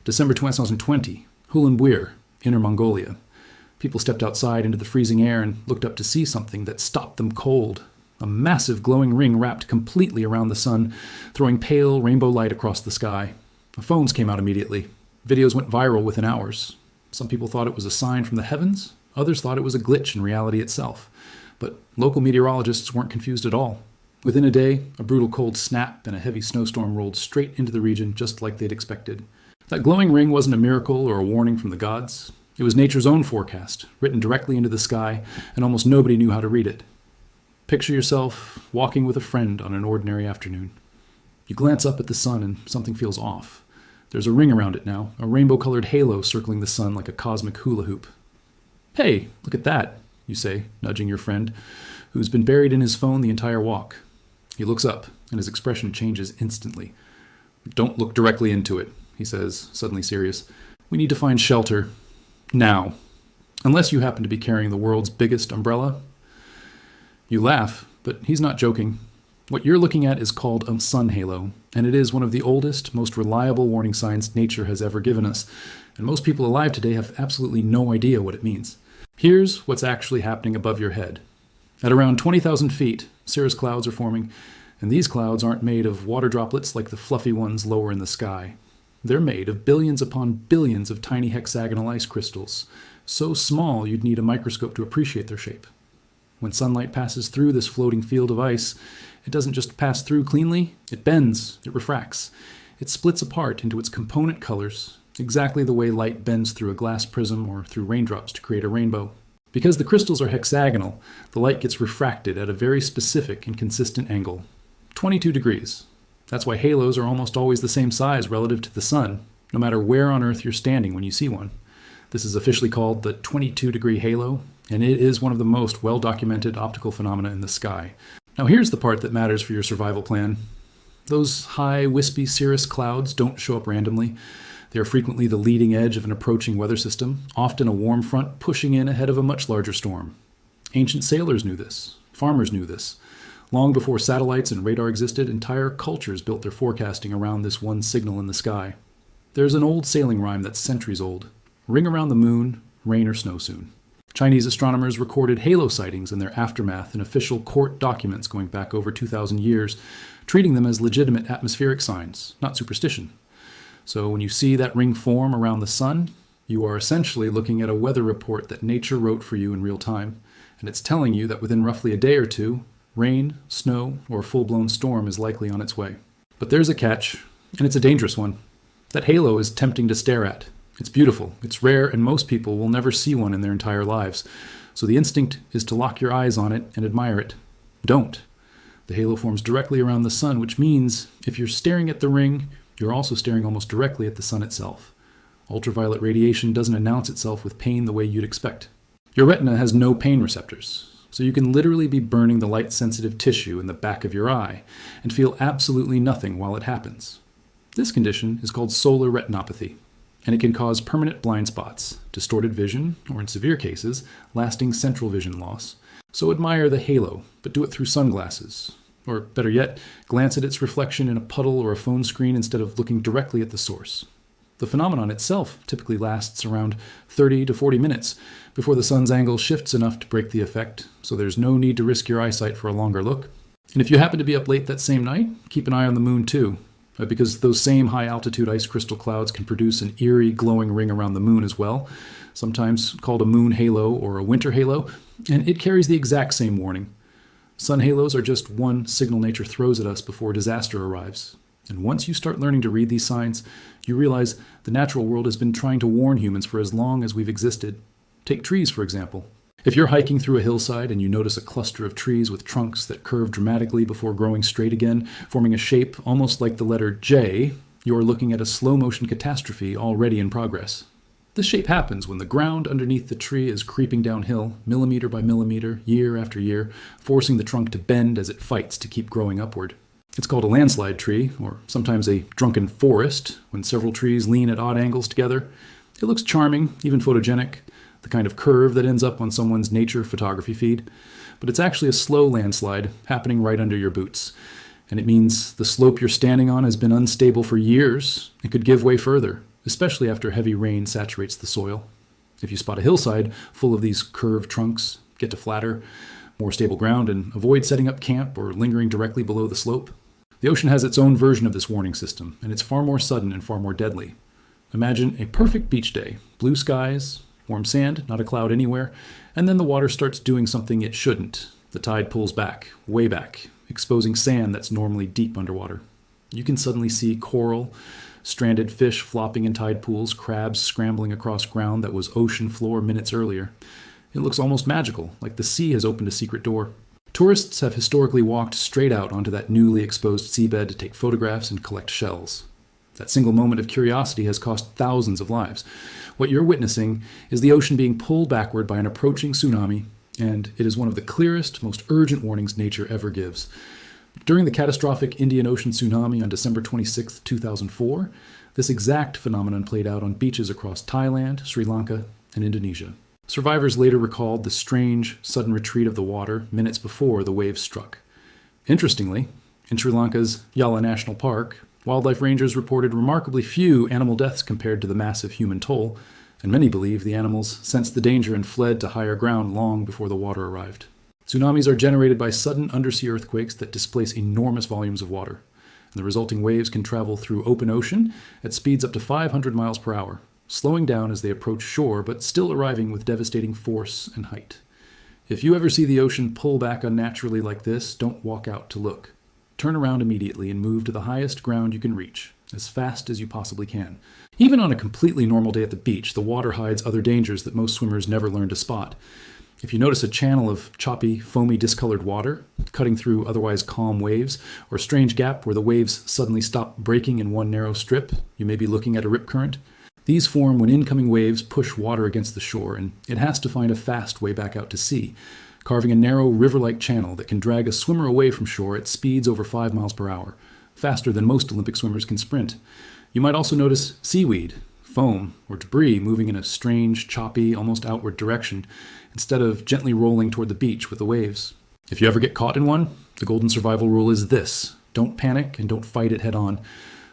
December 2020, Ulaanbaatar, Inner Mongolia. People stepped outside into the freezing air and looked up to see something that stopped them cold. A massive glowing ring wrapped completely around the sun, throwing pale rainbow light across the sky. The phones came out immediately. Videos went viral within hours. Some people thought it was a sign from the heavens. Others thought it was a glitch in reality itself. But local meteorologists weren't confused at all. Within a day, a brutal cold snap and a heavy snowstorm rolled straight into the region just like they'd expected. That glowing ring wasn't a miracle or a warning from the gods. It was nature's own forecast, written directly into the sky, and almost nobody knew how to read it. Picture yourself walking with a friend on an ordinary afternoon. You glance up at the sun and something feels off. There's a ring around it now, a rainbow-colored halo circling the sun like a cosmic hula hoop. "Hey, look at that," you say, nudging your friend, who's been buried in his phone the entire walk. He looks up, and his expression changes instantly. "Don't look directly into it," he says, suddenly serious. "We need to find shelter. Now. Unless you happen to be carrying the world's biggest umbrella." You laugh, but he's not joking. What you're looking at is called a sun halo, and it is one of the oldest, most reliable warning signs nature has ever given us, and most people alive today have absolutely no idea what it means. Here's what's actually happening above your head. At around 20,000 feet, cirrus clouds are forming, and these clouds aren't made of water droplets like the fluffy ones lower in the sky. They're made of billions upon billions of tiny hexagonal ice crystals, so small you'd need a microscope to appreciate their shape. When sunlight passes through this floating field of ice, it doesn't just pass through cleanly, it bends, it refracts. It splits apart into its component colors, exactly the way light bends through a glass prism or through raindrops to create a rainbow. Because the crystals are hexagonal, the light gets refracted at a very specific and consistent angle, 22 degrees. That's why halos are almost always the same size relative to the sun, no matter where on Earth you're standing when you see one. This is officially called the 22-degree halo, and it is one of the most well-documented optical phenomena in the sky. Now here's the part that matters for your survival plan. Those high, wispy cirrus clouds don't show up randomly. They are frequently the leading edge of an approaching weather system, often a warm front pushing in ahead of a much larger storm. Ancient sailors knew this. Farmers knew this. Long before satellites and radar existed, entire cultures built their forecasting around this one signal in the sky. There's an old sailing rhyme that's centuries old. Ring around the moon, rain or snow soon. Chinese astronomers recorded halo sightings and their aftermath in official court documents going back over 2,000 years, treating them as legitimate atmospheric signs, not superstition. So when you see that ring form around the sun, you are essentially looking at a weather report that nature wrote for you in real time, and it's telling you that within roughly a day or two, rain, snow, or a full-blown storm is likely on its way. But there's a catch, and it's a dangerous one. That halo is tempting to stare at. It's beautiful, it's rare, and most people will never see one in their entire lives. So the instinct is to lock your eyes on it and admire it. Don't. The halo forms directly around the sun, which means if you're staring at the ring, you're also staring almost directly at the sun itself. Ultraviolet radiation doesn't announce itself with pain the way you'd expect. Your retina has no pain receptors, so you can literally be burning the light-sensitive tissue in the back of your eye and feel absolutely nothing while it happens. This condition is called solar retinopathy, and it can cause permanent blind spots, distorted vision, or in severe cases, lasting central vision loss. So admire the halo, but do it through sunglasses. Or better yet, glance at its reflection in a puddle or a phone screen instead of looking directly at the source. The phenomenon itself typically lasts around 30 to 40 minutes before the sun's angle shifts enough to break the effect, so there's no need to risk your eyesight for a longer look. And if you happen to be up late that same night, keep an eye on the moon too, because those same high-altitude ice crystal clouds can produce an eerie, glowing ring around the moon as well, sometimes called a moon halo or a winter halo, and it carries the exact same warning. Sun halos are just one signal nature throws at us before disaster arrives. And once you start learning to read these signs, you realize the natural world has been trying to warn humans for as long as we've existed. Take trees, for example. If you're hiking through a hillside and you notice a cluster of trees with trunks that curve dramatically before growing straight again, forming a shape almost like the letter J, you're looking at a slow-motion catastrophe already in progress. This shape happens when the ground underneath the tree is creeping downhill, millimeter by millimeter, year after year, forcing the trunk to bend as it fights to keep growing upward. It's called a landslide tree, or sometimes a drunken forest, when several trees lean at odd angles together. It looks charming, even photogenic, the kind of curve that ends up on someone's nature photography feed. But it's actually a slow landslide happening right under your boots. And it means the slope you're standing on has been unstable for years and could give way further. especially after heavy rain saturates the soil. If you spot a hillside full of these curved trunks, get to flatter, more stable ground, and avoid setting up camp or lingering directly below the slope. The ocean has its own version of this warning system, and it's far more sudden and far more deadly. Imagine a perfect beach day, blue skies, warm sand, not a cloud anywhere, and then the water starts doing something it shouldn't. The tide pulls back, way back, exposing sand that's normally deep underwater. You can suddenly see coral, stranded fish flopping in tide pools, crabs scrambling across ground that was ocean floor minutes earlier. It looks almost magical, like the sea has opened a secret door. Tourists have historically walked straight out onto that newly exposed seabed to take photographs and collect shells. That single moment of curiosity has cost thousands of lives. What you're witnessing is the ocean being pulled backward by an approaching tsunami, and it is one of the clearest, most urgent warnings nature ever gives. During the catastrophic Indian Ocean tsunami on December 26, 2004, this exact phenomenon played out on beaches across Thailand, Sri Lanka, and Indonesia. Survivors later recalled the strange, sudden retreat of the water minutes before the waves struck. Interestingly, in Sri Lanka's Yala National Park, wildlife rangers reported remarkably few animal deaths compared to the massive human toll, and many believe the animals sensed the danger and fled to higher ground long before the water arrived. Tsunamis are generated by sudden undersea earthquakes that displace enormous volumes of water, and the resulting waves can travel through open ocean at speeds up to 500 miles per hour, slowing down as they approach shore but still arriving with devastating force and height. If you ever see the ocean pull back unnaturally like this, don't walk out to look. Turn around immediately and move to the highest ground you can reach, as fast as you possibly can. Even on a completely normal day at the beach, the water hides other dangers that most swimmers never learn to spot. If you notice a channel of choppy, foamy, discolored water cutting through otherwise calm waves, or a strange gap where the waves suddenly stop breaking in one narrow strip, you may be looking at a rip current. These form when incoming waves push water against the shore, and it has to find a fast way back out to sea, carving a narrow river-like channel that can drag a swimmer away from shore at speeds over 5 miles per hour, faster than most Olympic swimmers can sprint. You might also notice seaweed, foam, or debris moving in a strange, choppy, almost outward direction, instead of gently rolling toward the beach with the waves. If you ever get caught in one, the golden survival rule is this: don't panic and don't fight it head on.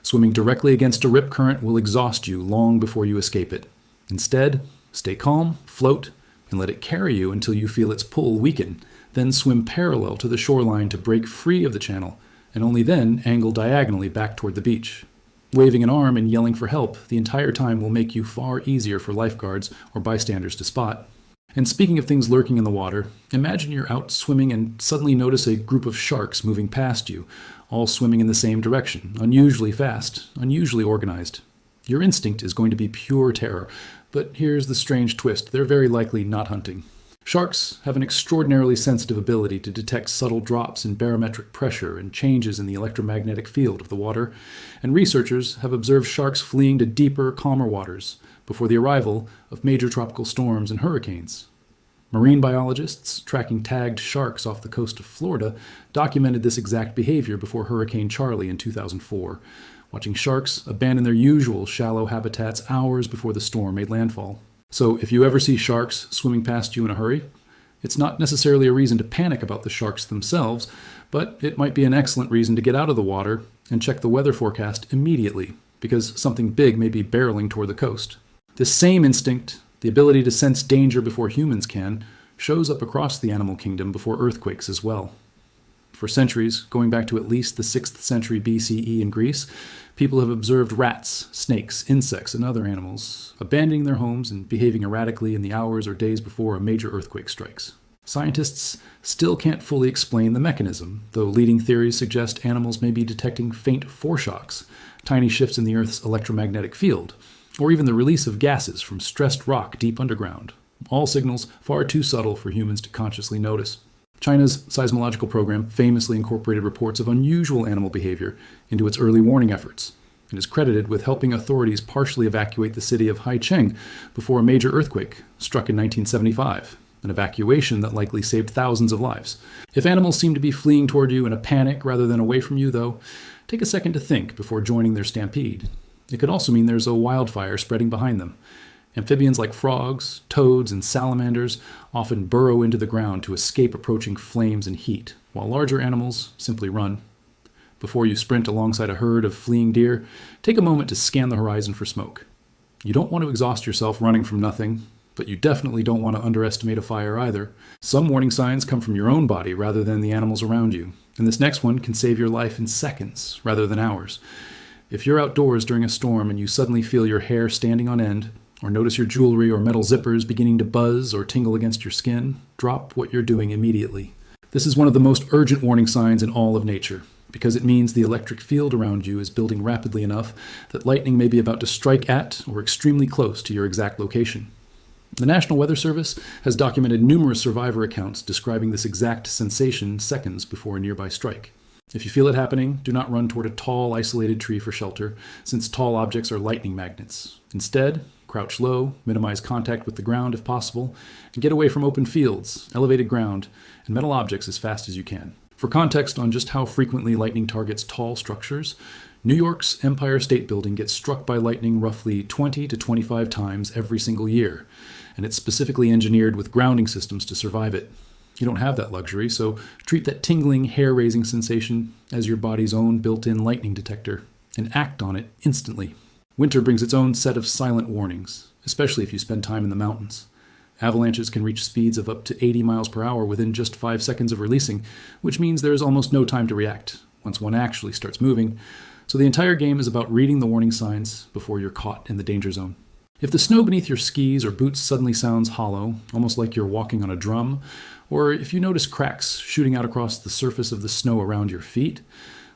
Swimming directly against a rip current will exhaust you long before you escape it. Instead, stay calm, float, and let it carry you until you feel its pull weaken. Then swim parallel to the shoreline to break free of the channel, and only then angle diagonally back toward the beach. Waving an arm and yelling for help the entire time will make you far easier for lifeguards or bystanders to spot. And speaking of things lurking in the water, imagine you're out swimming and suddenly notice a group of sharks moving past you, all swimming in the same direction, unusually fast, unusually organized. Your instinct is going to be pure terror, but here's the strange twist: they're very likely not hunting. Sharks have an extraordinarily sensitive ability to detect subtle drops in barometric pressure and changes in the electromagnetic field of the water, and researchers have observed sharks fleeing to deeper, calmer waters before the arrival of major tropical storms and hurricanes. Marine biologists tracking tagged sharks off the coast of Florida documented this exact behavior before Hurricane Charlie in 2004, watching sharks abandon their usual shallow habitats hours before the storm made landfall. So if you ever see sharks swimming past you in a hurry, it's not necessarily a reason to panic about the sharks themselves, but it might be an excellent reason to get out of the water and check the weather forecast immediately, because something big may be barreling toward the coast. This same instinct, the ability to sense danger before humans can, shows up across the animal kingdom before earthquakes as well. For centuries, going back to at least the 6th century BCE in Greece, people have observed rats, snakes, insects, and other animals abandoning their homes and behaving erratically in the hours or days before a major earthquake strikes. Scientists still can't fully explain the mechanism, though leading theories suggest animals may be detecting faint foreshocks, tiny shifts in the Earth's electromagnetic field, or even the release of gases from stressed rock deep underground, all signals far too subtle for humans to consciously notice. China's seismological program famously incorporated reports of unusual animal behavior into its early warning efforts, and is credited with helping authorities partially evacuate the city of Haicheng before a major earthquake struck in 1975, an evacuation that likely saved thousands of lives. If animals seem to be fleeing toward you in a panic rather than away from you, though, take a second to think before joining their stampede. It could also mean there's a wildfire spreading behind them. Amphibians like frogs, toads, and salamanders often burrow into the ground to escape approaching flames and heat, while larger animals simply run. Before you sprint alongside a herd of fleeing deer, take a moment to scan the horizon for smoke. You don't want to exhaust yourself running from nothing, but you definitely don't want to underestimate a fire either. Some warning signs come from your own body rather than the animals around you, and this next one can save your life in seconds rather than hours. If you're outdoors during a storm and you suddenly feel your hair standing on end, or notice your jewelry or metal zippers beginning to buzz or tingle against your skin, drop what you're doing immediately. This is one of the most urgent warning signs in all of nature, because it means the electric field around you is building rapidly enough that lightning may be about to strike at or extremely close to your exact location. The National Weather Service has documented numerous survivor accounts describing this exact sensation seconds before a nearby strike. If you feel it happening, do not run toward a tall, isolated tree for shelter, since tall objects are lightning magnets. Instead, crouch low, minimize contact with the ground if possible, and get away from open fields, elevated ground, and metal objects as fast as you can. For context on just how frequently lightning targets tall structures, New York's Empire State Building gets struck by lightning roughly 20 to 25 times every single year, and it's specifically engineered with grounding systems to survive it. You don't have that luxury, so treat that tingling, hair-raising sensation as your body's own built-in lightning detector, and act on it instantly. Winter brings its own set of silent warnings, especially if you spend time in the mountains. Avalanches can reach speeds of up to 80 miles per hour within just 5 seconds of releasing, which means there is almost no time to react once one actually starts moving. So the entire game is about reading the warning signs before you're caught in the danger zone. If the snow beneath your skis or boots suddenly sounds hollow, almost like you're walking on a drum, or if you notice cracks shooting out across the surface of the snow around your feet,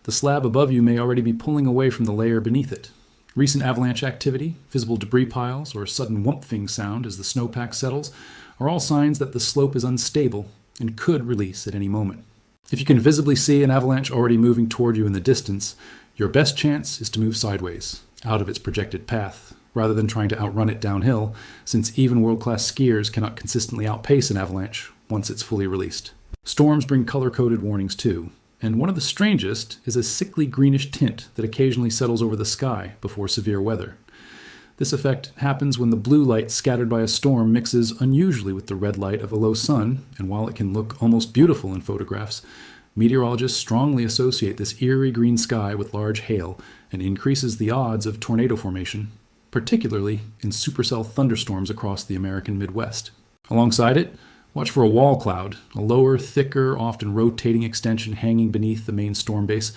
the slab above you may already be pulling away from the layer beneath it. Recent avalanche activity, visible debris piles, or sudden whumping sound as the snowpack settles are all signs that the slope is unstable and could release at any moment. If you can visibly see an avalanche already moving toward you in the distance, your best chance is to move sideways, out of its projected path, rather than trying to outrun it downhill, since even world-class skiers cannot consistently outpace an avalanche once it's fully released. Storms bring color-coded warnings too, and one of the strangest is a sickly greenish tint that occasionally settles over the sky before severe weather. This effect happens when the blue light scattered by a storm mixes unusually with the red light of a low sun, and while it can look almost beautiful in photographs, meteorologists strongly associate this eerie green sky with large hail and increases the odds of tornado formation, particularly in supercell thunderstorms across the American Midwest. Alongside it, watch for a wall cloud, a lower, thicker, often rotating extension hanging beneath the main storm base,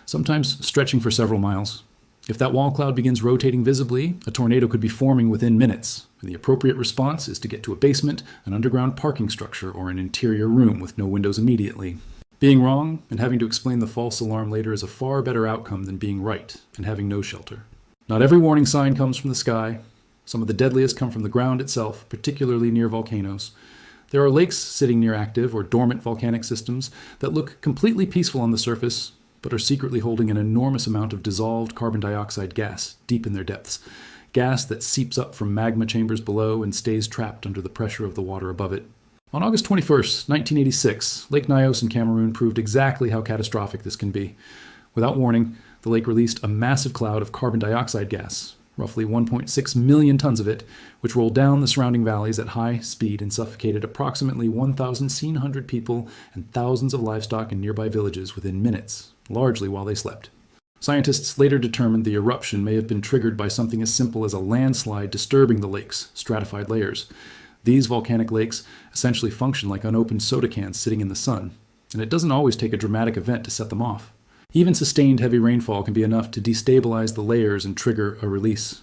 sometimes stretching for several miles. If that wall cloud begins rotating visibly, a tornado could be forming within minutes, and the appropriate response is to get to a basement, an underground parking structure, or an interior room with no windows immediately. Being wrong and having to explain the false alarm later is a far better outcome than being right and having no shelter. Not every warning sign comes from the sky. Some of the deadliest come from the ground itself, particularly near volcanoes. There are lakes sitting near active or dormant volcanic systems that look completely peaceful on the surface, but are secretly holding an enormous amount of dissolved carbon dioxide gas deep in their depths, gas that seeps up from magma chambers below and stays trapped under the pressure of the water above it. On August 21st, 1986, Lake Nyos in Cameroon proved exactly how catastrophic this can be. Without warning, the lake released a massive cloud of carbon dioxide gas, roughly 1.6 million tons of it, which rolled down the surrounding valleys at high speed and suffocated approximately 1,700 people and thousands of livestock in nearby villages within minutes, largely while they slept. Scientists later determined the eruption may have been triggered by something as simple as a landslide disturbing the lake's stratified layers. These volcanic lakes essentially function like unopened soda cans sitting in the sun, and it doesn't always take a dramatic event to set them off. Even sustained heavy rainfall can be enough to destabilize the layers and trigger a release.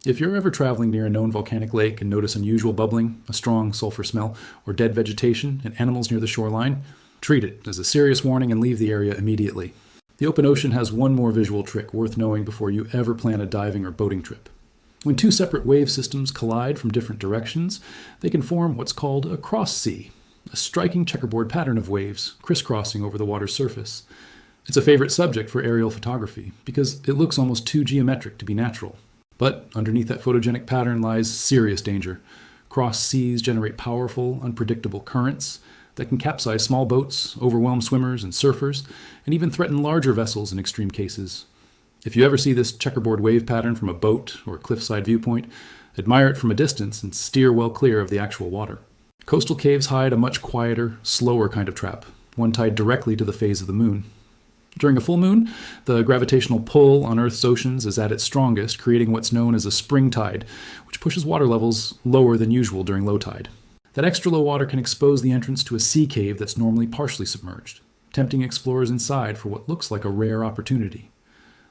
If you're ever traveling near a known volcanic lake and notice unusual bubbling, a strong sulfur smell, or dead vegetation and animals near the shoreline, treat it as a serious warning and leave the area immediately. The open ocean has one more visual trick worth knowing before you ever plan a diving or boating trip. When two separate wave systems collide from different directions, they can form what's called a cross sea, a striking checkerboard pattern of waves crisscrossing over the water's surface. It's a favorite subject for aerial photography because it looks almost too geometric to be natural. But underneath that photogenic pattern lies serious danger. Cross seas generate powerful, unpredictable currents that can capsize small boats, overwhelm swimmers and surfers, and even threaten larger vessels in extreme cases. If you ever see this checkerboard wave pattern from a boat or cliffside viewpoint, admire it from a distance and steer well clear of the actual water. Coastal caves hide a much quieter, slower kind of trap, one tied directly to the phase of the moon. During a full moon, the gravitational pull on Earth's oceans is at its strongest, creating what's known as a spring tide, which pushes water levels lower than usual during low tide. That extra low water can expose the entrance to a sea cave that's normally partially submerged, tempting explorers inside for what looks like a rare opportunity.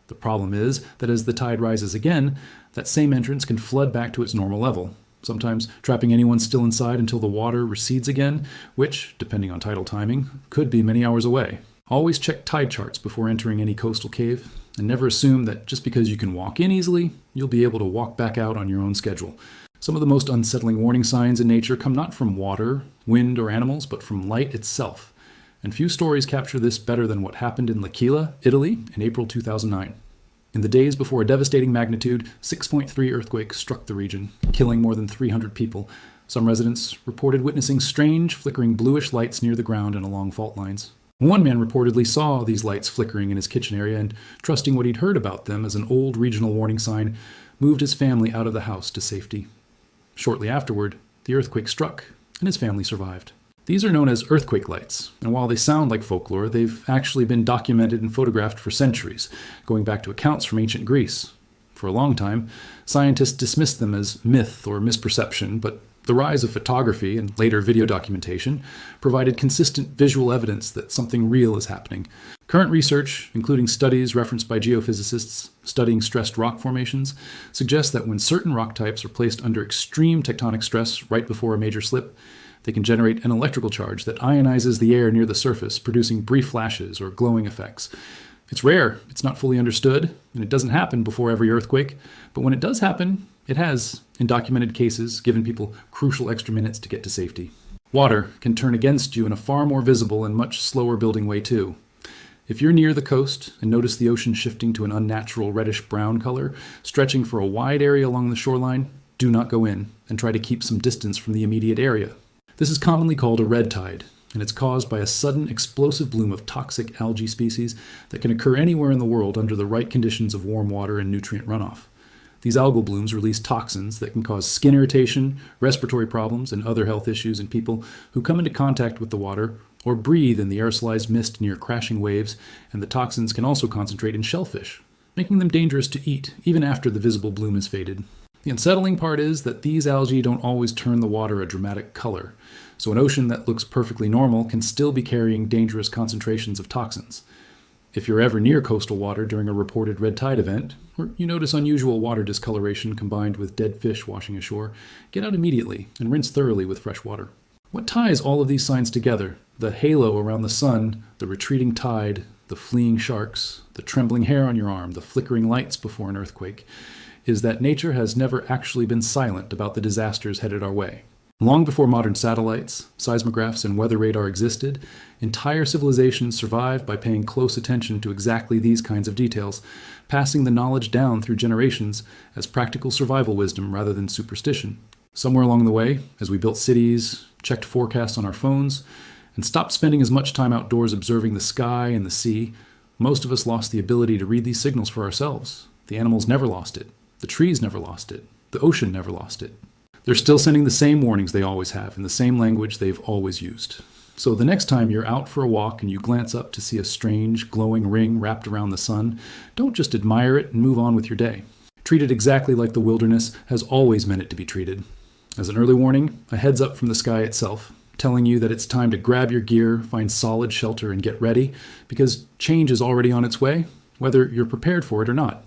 The problem is that as the tide rises again, that same entrance can flood back to its normal level, sometimes trapping anyone still inside until the water recedes again, which, depending on tidal timing, could be many hours away. Always check tide charts before entering any coastal cave, and never assume that just because you can walk in easily, you'll be able to walk back out on your own schedule. Some of the most unsettling warning signs in nature come not from water, wind, or animals, but from light itself. And few stories capture this better than what happened in L'Aquila, Italy, in April 2009. In the days before a devastating magnitude 6.3 earthquake struck the region, killing more than 300 people, some residents reported witnessing strange, flickering bluish lights near the ground and along fault lines. One man reportedly saw these lights flickering in his kitchen area and, trusting what he'd heard about them as an old regional warning sign, moved his family out of the house to safety. Shortly afterward, the earthquake struck, and his family survived. These are known as earthquake lights, and while they sound like folklore, they've actually been documented and photographed for centuries, going back to accounts from ancient Greece. For a long time, scientists dismissed them as myth or misperception, but the rise of photography and later video documentation provided consistent visual evidence that something real is happening. Current research, including studies referenced by geophysicists studying stressed rock formations, suggests that when certain rock types are placed under extreme tectonic stress right before a major slip, they can generate an electrical charge that ionizes the air near the surface, producing brief flashes or glowing effects. It's rare, it's not fully understood, and it doesn't happen before every earthquake, but when it does happen, it has, in documented cases, given people crucial extra minutes to get to safety. Water can turn against you in a far more visible and much slower building way too. If you're near the coast and notice the ocean shifting to an unnatural reddish-brown color, stretching for a wide area along the shoreline, do not go in, and try to keep some distance from the immediate area. This is commonly called a red tide, and it's caused by a sudden explosive bloom of toxic algae species that can occur anywhere in the world under the right conditions of warm water and nutrient runoff. These algal blooms release toxins that can cause skin irritation, respiratory problems, and other health issues in people who come into contact with the water or breathe in the aerosolized mist near crashing waves, and the toxins can also concentrate in shellfish, making them dangerous to eat even after the visible bloom has faded. The unsettling part is that these algae don't always turn the water a dramatic color, so an ocean that looks perfectly normal can still be carrying dangerous concentrations of toxins. If you're ever near coastal water during a reported red tide event, or you notice unusual water discoloration combined with dead fish washing ashore, get out immediately and rinse thoroughly with fresh water. What ties all of these signs together, the halo around the sun, the retreating tide, the fleeing sharks, the trembling hair on your arm, the flickering lights before an earthquake, is that nature has never actually been silent about the disasters headed our way. Long before modern satellites, seismographs, and weather radar existed, entire civilizations survived by paying close attention to exactly these kinds of details, passing the knowledge down through generations as practical survival wisdom rather than superstition. Somewhere along the way, as we built cities, checked forecasts on our phones, and stopped spending as much time outdoors observing the sky and the sea, most of us lost the ability to read these signals for ourselves. The animals never lost it. The trees never lost it. The ocean never lost it. They're still sending the same warnings they always have in the same language they've always used. So the next time you're out for a walk and you glance up to see a strange, glowing ring wrapped around the sun, don't just admire it and move on with your day. Treat it exactly like the wilderness has always meant it to be treated. As an early warning, a heads up from the sky itself, telling you that it's time to grab your gear, find solid shelter, and get ready, because change is already on its way, whether you're prepared for it or not.